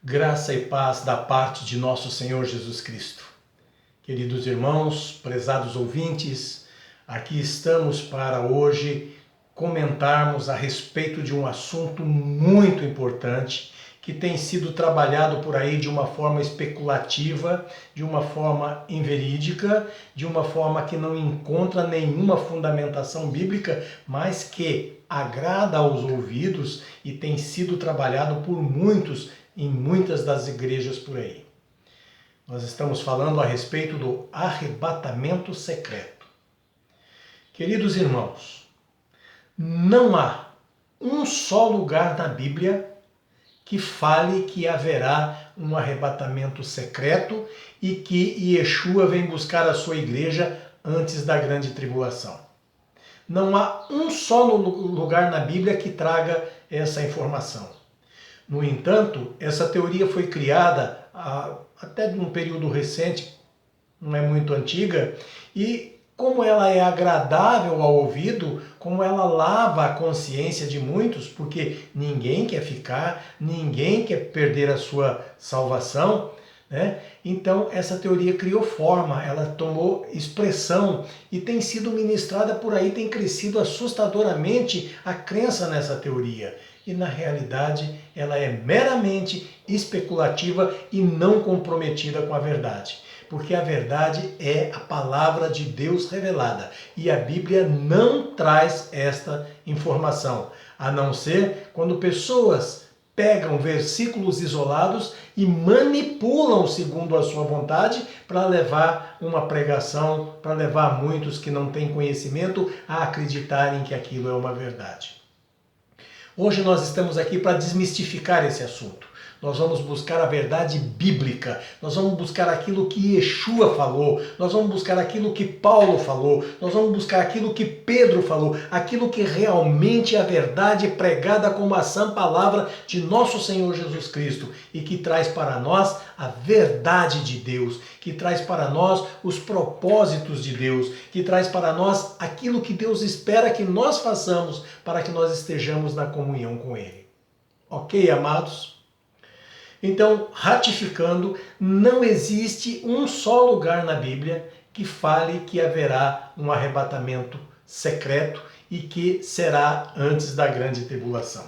Graça e paz da parte de nosso Senhor Jesus Cristo. Queridos irmãos, prezados ouvintes, aqui estamos para hoje comentarmos a respeito de um assunto muito importante que tem sido trabalhado por aí de uma forma especulativa, de uma forma inverídica, de uma forma que não encontra nenhuma fundamentação bíblica, mas que agrada aos ouvidos e tem sido trabalhado por muitos em muitas das igrejas por aí. Nós estamos falando a respeito do arrebatamento secreto. Queridos irmãos, não há um só lugar na Bíblia que fale que haverá um arrebatamento secreto e que Yeshua vem buscar a sua igreja antes da grande tribulação. Não há um só lugar na Bíblia que traga essa informação. No entanto, essa teoria foi criada até num período recente, não é muito antiga, e como ela é agradável ao ouvido, como ela lava a consciência de muitos, porque ninguém quer ficar, ninguém quer perder a sua salvação, né? Então essa teoria criou forma, ela tomou expressão e tem sido ministrada por aí, tem crescido assustadoramente a crença nessa teoria. E na realidade ela é meramente especulativa e não comprometida com a verdade. Porque a verdade é a palavra de Deus revelada. E a Bíblia não traz esta informação, a não ser quando pessoas pegam versículos isolados e manipulam segundo a sua vontade para levar uma pregação, para levar muitos que não têm conhecimento a acreditarem que aquilo é uma verdade. Hoje nós estamos aqui para desmistificar esse assunto. Nós vamos buscar a verdade bíblica, nós vamos buscar aquilo que Yeshua falou, nós vamos buscar aquilo que Paulo falou, nós vamos buscar aquilo que Pedro falou, aquilo que realmente é a verdade pregada como a sã palavra de nosso Senhor Jesus Cristo e que traz para nós a verdade de Deus, que traz para nós os propósitos de Deus, que traz para nós aquilo que Deus espera que nós façamos para que nós estejamos na comunhão com Ele. Ok, amados? Então, ratificando, não existe um só lugar na Bíblia que fale que haverá um arrebatamento secreto e que será antes da grande tribulação.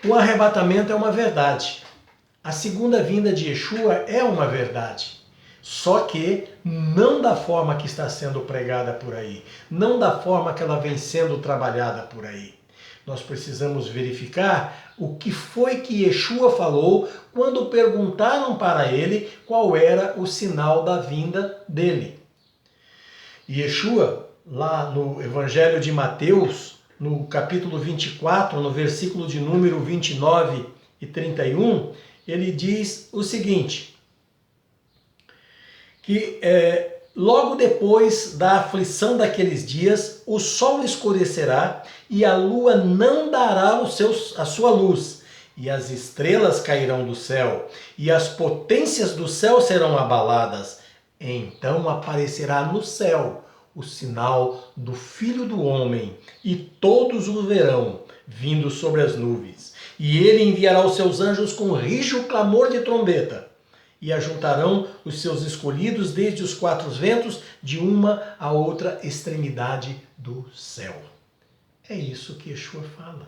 O arrebatamento é uma verdade. A segunda vinda de Yeshua é uma verdade. Só que não da forma que está sendo pregada por aí, não da forma que ela vem sendo trabalhada por aí. Nós precisamos verificar o que foi que Yeshua falou quando perguntaram para ele qual era o sinal da vinda dele. Yeshua, lá no Evangelho de Mateus, no capítulo 24, no versículo de número 29 e 31, ele diz o seguinte, que logo depois da aflição daqueles dias, o sol escurecerá e a lua não dará a sua luz, e as estrelas cairão do céu, e as potências do céu serão abaladas. Então aparecerá no céu o sinal do Filho do Homem, e todos o verão, vindo sobre as nuvens. E ele enviará os seus anjos com rijo clamor de trombeta, e ajuntarão os seus escolhidos desde os quatro ventos, de uma a outra extremidade do céu. É isso que Yeshua fala.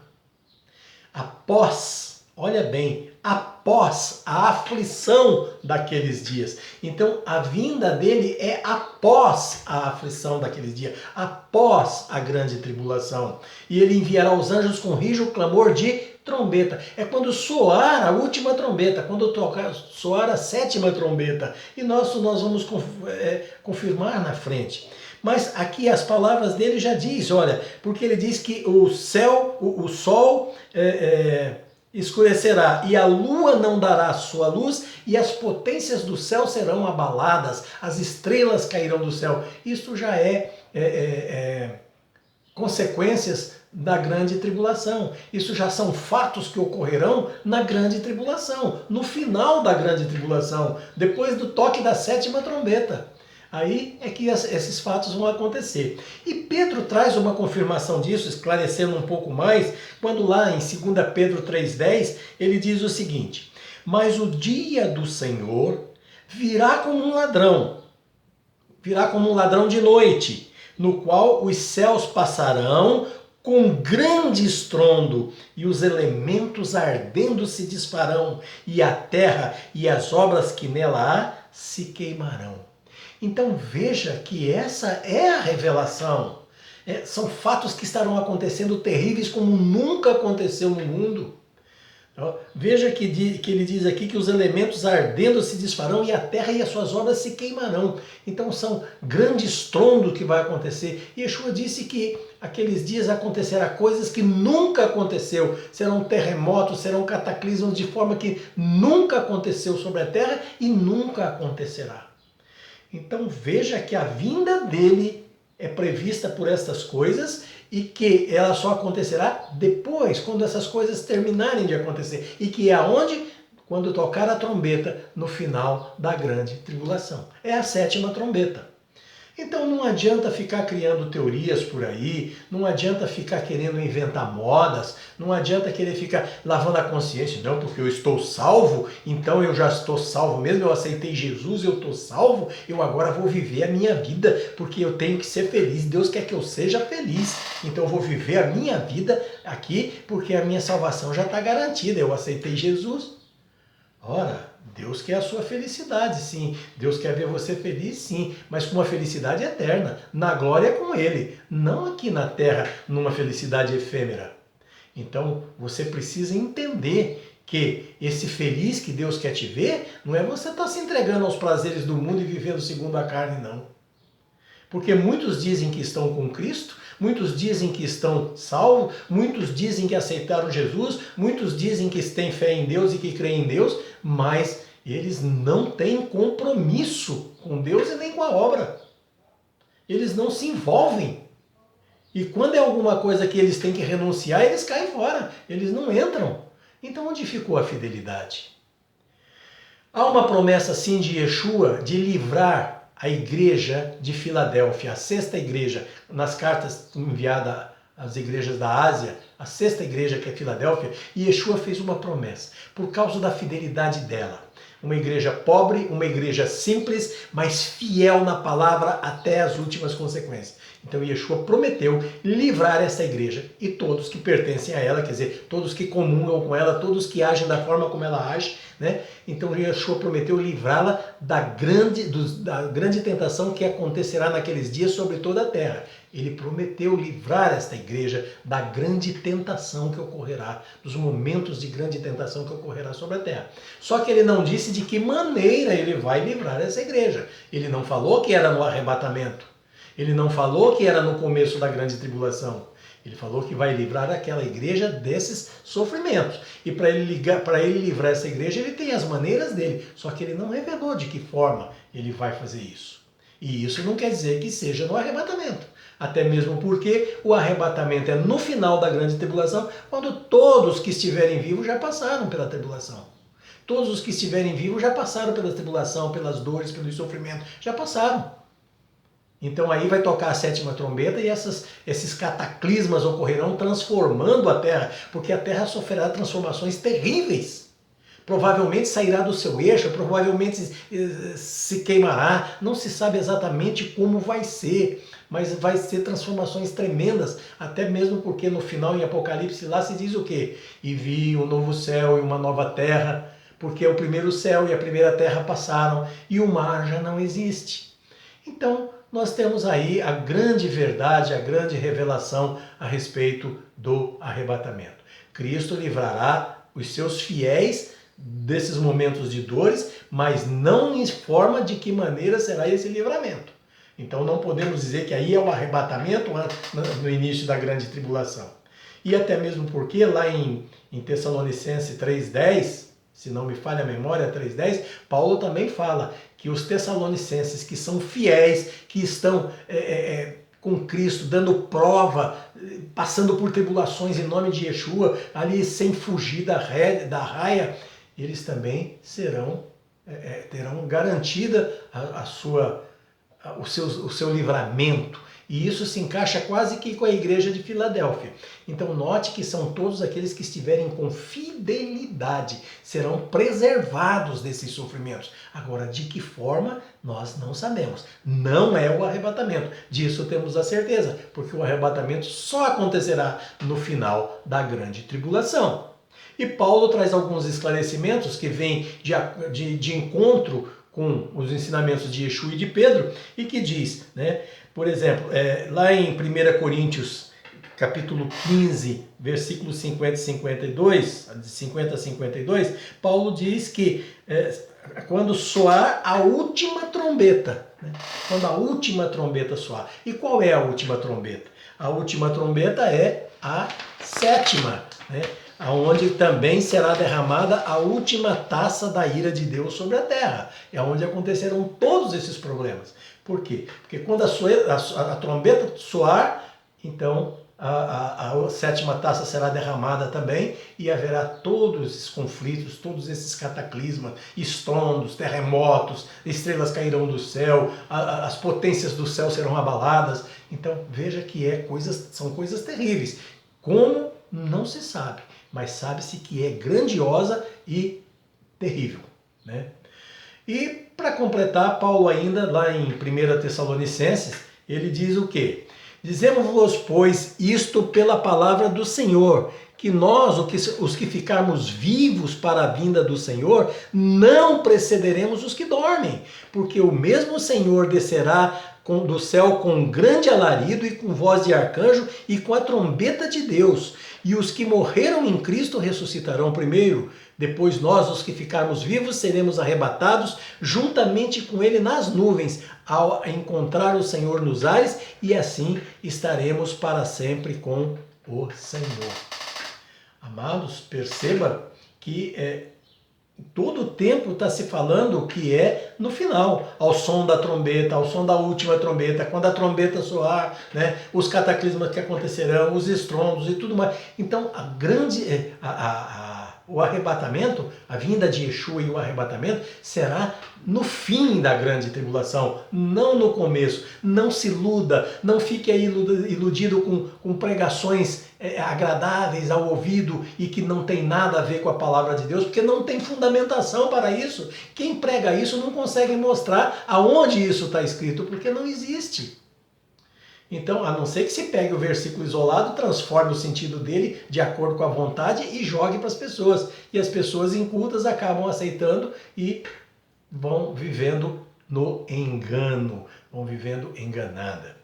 Após, olha bem, após a aflição daqueles dias. Então, a vinda dele é após a aflição daqueles dias, após a grande tribulação. E ele enviará os anjos com rijo clamor de trombeta. É quando soar a última trombeta, quando soar a sétima trombeta. E nós vamos confirmar na frente. Mas aqui as palavras dele já diz, olha, porque ele diz que o sol escurecerá e a lua não dará sua luz e as potências do céu serão abaladas, as estrelas cairão do céu. Isso já é consequências da grande tribulação. Isso já são fatos que ocorrerão na grande tribulação, no final da grande tribulação, depois do toque da sétima trombeta. Aí é que esses fatos vão acontecer. E Pedro traz uma confirmação disso, esclarecendo um pouco mais, quando lá em 2 Pedro 3,10, ele diz o seguinte: mas o dia do Senhor virá como um ladrão de noite, no qual os céus passarão com grande estrondo, e os elementos ardendo se desfarão, e a terra e as obras que nela há se queimarão. Então veja que essa é a revelação. São fatos que estarão acontecendo terríveis como nunca aconteceu no mundo. Veja que ele diz aqui que os elementos ardendo se desfarão e a terra e as suas obras se queimarão. Então são grande estrondo que vai acontecer. E Yeshua disse que aqueles dias acontecerá coisas que nunca aconteceu. Serão terremotos, serão cataclismos de forma que nunca aconteceu sobre a terra e nunca acontecerá. Então veja que a vinda dele é prevista por estas coisas e que ela só acontecerá depois, quando essas coisas terminarem de acontecer. E que é aonde? Quando tocar a trombeta no final da grande tribulação. É a 7ª trombeta. Então não adianta ficar criando teorias por aí, não adianta ficar querendo inventar modas, não adianta querer ficar lavando a consciência, não, porque eu estou salvo, então eu já estou salvo mesmo, eu aceitei Jesus, eu estou salvo, eu agora vou viver a minha vida, porque eu tenho que ser feliz, Deus quer que eu seja feliz, então eu vou viver a minha vida aqui, porque a minha salvação já está garantida, eu aceitei Jesus. Ora, Deus quer a sua felicidade, sim. Deus quer ver você feliz, sim. Mas com uma felicidade eterna, na glória com Ele. Não aqui na terra, numa felicidade efêmera. Então, você precisa entender que esse feliz que Deus quer te ver, não é você estar se entregando aos prazeres do mundo e vivendo segundo a carne, não. Porque muitos dizem que estão com Cristo, muitos dizem que estão salvos, muitos dizem que aceitaram Jesus, muitos dizem que têm fé em Deus e que creem em Deus, mas eles não têm compromisso com Deus e nem com a obra. Eles não se envolvem. E quando é alguma coisa que eles têm que renunciar, eles caem fora, eles não entram. Então onde ficou a fidelidade? Há uma promessa sim de Yeshua de livrar a igreja de Filadélfia, a 6ª igreja, nas cartas enviadas às igrejas da Ásia, a 6ª igreja que é Filadélfia, e Yeshua fez uma promessa, por causa da fidelidade dela. Uma igreja pobre, uma igreja simples, mas fiel na palavra até as últimas consequências. Então Yeshua prometeu livrar essa igreja e todos que pertencem a ela, quer dizer, todos que comungam com ela, todos que agem da forma como ela age, né? Então Yeshua prometeu livrá-la da grande tentação que acontecerá naqueles dias sobre toda a terra. Ele prometeu livrar esta igreja da grande tentação que ocorrerá, dos momentos de grande tentação que ocorrerá sobre a terra. Só que ele não disse de que maneira ele vai livrar essa igreja. Ele não falou que era no arrebatamento. Ele não falou que era no começo da grande tribulação. Ele falou que vai livrar aquela igreja desses sofrimentos. E para ele livrar essa igreja, ele tem as maneiras dele. Só que ele não revelou de que forma ele vai fazer isso. E isso não quer dizer que seja no arrebatamento. Até mesmo porque o arrebatamento é no final da grande tribulação, quando todos que estiverem vivos já passaram pela tribulação. Todos os que estiverem vivos já passaram pela tribulação, pelas dores, pelo sofrimento, já passaram. Então aí vai tocar a 7ª trombeta e esses cataclismas ocorrerão transformando a Terra, porque a Terra sofrerá transformações terríveis. Provavelmente sairá do seu eixo, provavelmente se queimará, não se sabe exatamente como vai ser, mas vai ser transformações tremendas, até mesmo porque no final em Apocalipse lá se diz o quê? E vi um novo céu e uma nova terra, porque o primeiro céu e a primeira terra passaram e o mar já não existe. Então, nós temos aí a grande verdade, a grande revelação a respeito do arrebatamento. Cristo livrará os seus fiéis desses momentos de dores, mas não informa de que maneira será esse livramento. Então não podemos dizer que aí é o arrebatamento no início da grande tribulação. E até mesmo porque lá em Tessalonicenses 3,10, se não me falha a memória, 3,10, Paulo também fala que os tessalonicenses que são fiéis, que estão com Cristo, dando prova, passando por tribulações em nome de Yeshua, ali sem fugir da raia, eles também terão garantida a o seu livramento. E isso se encaixa quase que com a igreja de Filadélfia. Então note que são todos aqueles que estiverem com fidelidade, serão preservados desses sofrimentos. Agora, de que forma, nós não sabemos. Não é o arrebatamento. Disso temos a certeza, porque o arrebatamento só acontecerá no final da grande tribulação. E Paulo traz alguns esclarecimentos que vêm de encontro com os ensinamentos de Yeshua e de Pedro, e que diz, né, por exemplo, lá em 1 Coríntios, capítulo 15, versículos 50 e 52, de 50 a 52, Paulo diz que quando soar a última trombeta, né, quando a última trombeta soar. E qual é a última trombeta? A última trombeta é a sétima, né, onde também será derramada a última taça da ira de Deus sobre a terra. É onde acontecerão todos esses problemas. Por quê? Porque quando a trombeta soar, então a sétima taça será derramada também e haverá todos esses conflitos, todos esses cataclismas, estrondos, terremotos, estrelas cairão do céu, as potências do céu serão abaladas. Então veja que são coisas terríveis. Como? Não se sabe, mas sabe-se que é grandiosa e terrível, né? E para completar, Paulo ainda, lá em 1 Tessalonicenses, ele diz o quê? Dizemos-vos, pois, isto pela palavra do Senhor, que nós, os que ficarmos vivos para a vinda do Senhor, não precederemos os que dormem, porque o mesmo Senhor descerá do céu com grande alarido e com voz de arcanjo e com a trombeta de Deus. E os que morreram em Cristo ressuscitarão primeiro. Depois nós, os que ficarmos vivos, seremos arrebatados juntamente com ele nas nuvens, ao encontrar o Senhor nos ares, e assim estaremos para sempre com o Senhor. Amados, perceba que todo o tempo está se falando que é no final, ao som da trombeta, ao som da última trombeta, quando a trombeta soar, né, os cataclismas que acontecerão, os estrondos e tudo mais. Então, o arrebatamento, a vinda de Yeshua e o arrebatamento será no fim da grande tribulação, não no começo. Não se iluda, não fique aí iludido com pregações agradáveis ao ouvido e que não tem nada a ver com a palavra de Deus, porque não tem fundamentação para isso. Quem prega isso não consegue mostrar aonde isso está escrito, porque não existe. Então, a não ser que se pegue o versículo isolado, transforme o sentido dele de acordo com a vontade e jogue para as pessoas. E as pessoas incultas acabam aceitando e vão vivendo no engano, vão vivendo enganada.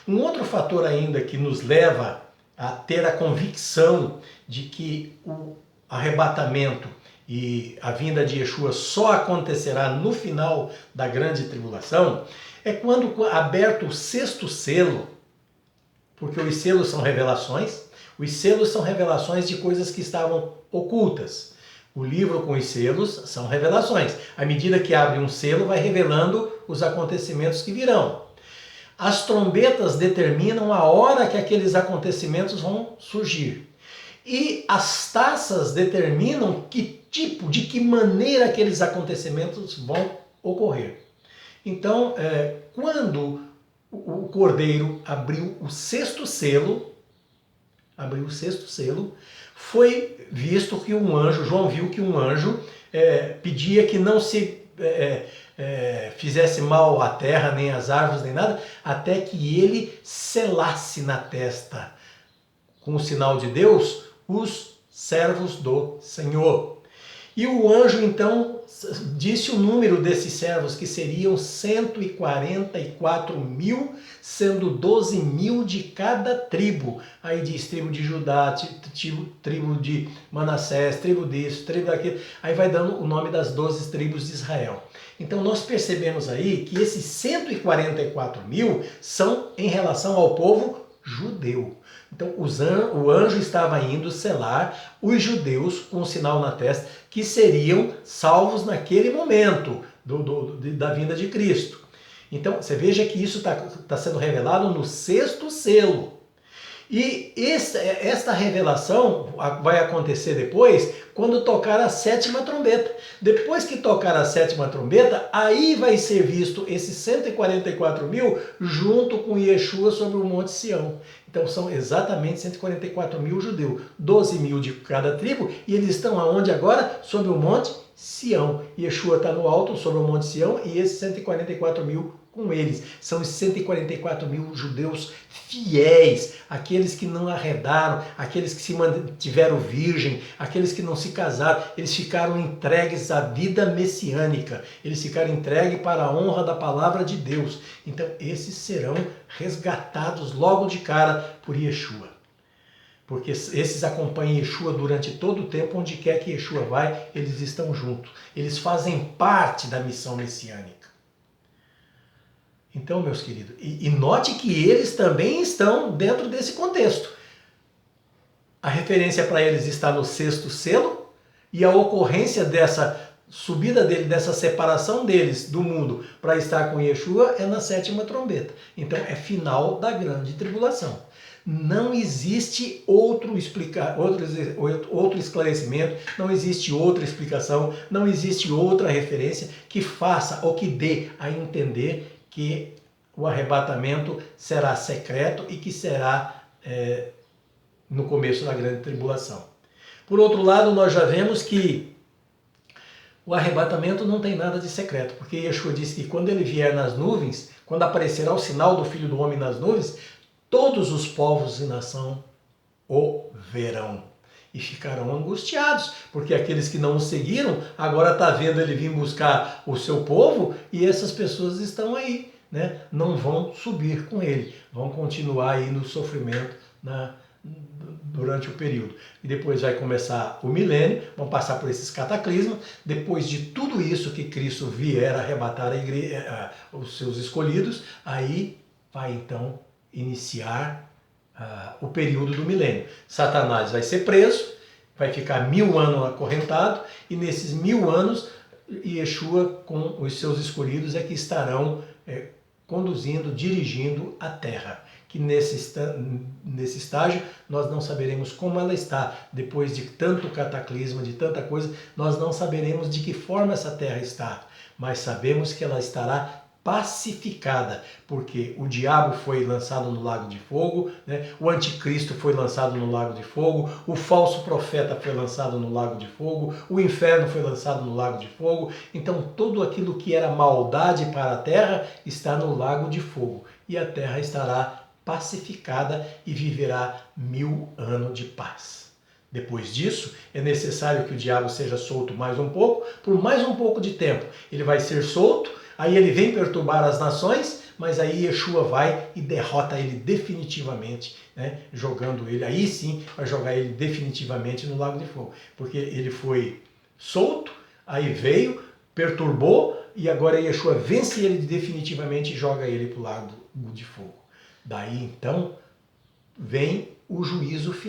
Um outro fator ainda que nos leva a ter a convicção de que o arrebatamento e a vinda de Yeshua só acontecerá no final da grande tribulação, é quando aberto o sexto selo, porque os selos são revelações de coisas que estavam ocultas. O livro com os selos são revelações. À medida que abre um selo, vai revelando os acontecimentos que virão. As trombetas determinam a hora que aqueles acontecimentos vão surgir. E as taças determinam de que maneira aqueles acontecimentos vão ocorrer. Então, quando o Cordeiro abriu o sexto selo, foi visto que João viu que um anjo pedia que não se fizesse mal à terra, nem às árvores, nem nada, até que ele selasse na testa, com o sinal de Deus, os servos do Senhor. E o anjo então disse o número desses servos, que seriam 144.000, sendo 12.000 de cada tribo. Aí diz tribo de Judá, tribo de Manassés, tribo disso, tribo daquilo. Aí vai dando o nome das 12 tribos de Israel. Então nós percebemos aí que esses 144.000 são em relação ao povo judeu. Então o anjo estava indo selar os judeus com um sinal na testa, que seriam salvos naquele momento da vinda de Cristo. Então você veja que isso está sendo revelado no sexto selo. E esta revelação vai acontecer depois, quando tocar a 7ª trombeta. Depois que tocar a 7ª trombeta, aí vai ser visto esses 144 mil junto com Yeshua sobre o Monte Sião. Então são exatamente 144 mil judeus, 12 mil de cada tribo, e eles estão aonde agora? Sobre o Monte Sião. Yeshua está no alto, sobre o Monte Sião, e esses 144 mil com eles. São os 144 mil judeus fiéis, aqueles que não arredaram, aqueles que se mantiveram virgem, aqueles que não se casaram, eles ficaram entregues à vida messiânica, eles ficaram entregues para a honra da palavra de Deus. Então esses serão resgatados logo de cara por Yeshua. Porque esses acompanham Yeshua durante todo o tempo, onde quer que Yeshua vai, eles estão juntos. Eles fazem parte da missão messiânica. Então, meus queridos, e note que eles também estão dentro desse contexto. A referência para eles está no 6º selo, e a ocorrência dessa subida dele, dessa separação deles do mundo para estar com Yeshua é na 7ª trombeta. Então é final da grande tribulação. Não existe outro esclarecimento, não existe outra explicação, não existe outra referência que faça ou que dê a entender que o arrebatamento será secreto e que será no começo da grande tribulação. Por outro lado, nós já vemos que o arrebatamento não tem nada de secreto, porque Yeshua disse que quando ele vier nas nuvens, quando aparecerá o sinal do Filho do Homem nas nuvens, todos os povos e nação o verão e ficarão angustiados, porque aqueles que não o seguiram, agora está vendo ele vir buscar o seu povo e essas pessoas estão aí, né? Não vão subir com ele, vão continuar aí no sofrimento durante o período. E depois vai começar o milênio, vão passar por esses cataclismas. Depois de tudo isso que Cristo vier arrebatar a igreja, os seus escolhidos, aí vai então iniciar o período do milênio. Satanás vai ser preso, vai ficar 1000 anos acorrentado, e nesses 1000 anos Yeshua com os seus escolhidos é que estarão conduzindo, dirigindo a terra. Que nesse estágio nós não saberemos como ela está, depois de tanto cataclisma, de tanta coisa, nós não saberemos de que forma essa terra está, mas sabemos que ela estará pacificada, porque o diabo foi lançado no lago de fogo, né? O anticristo foi lançado no lago de fogo, o falso profeta foi lançado no lago de fogo, o inferno foi lançado no lago de fogo. Então tudo aquilo que era maldade para a terra está no lago de fogo, e a terra estará pacificada e viverá 1000 anos de paz. Depois disso, é necessário que o diabo seja solto mais um pouco, por mais um pouco de tempo. Ele vai ser solto, aí ele vem perturbar as nações, mas aí Yeshua vai e derrota ele definitivamente, né? Jogando ele, aí sim vai jogar ele definitivamente no lago de fogo, porque ele foi solto, aí veio, perturbou, e agora Yeshua vence ele definitivamente e joga ele para o lago de fogo. Daí então vem o juízo final.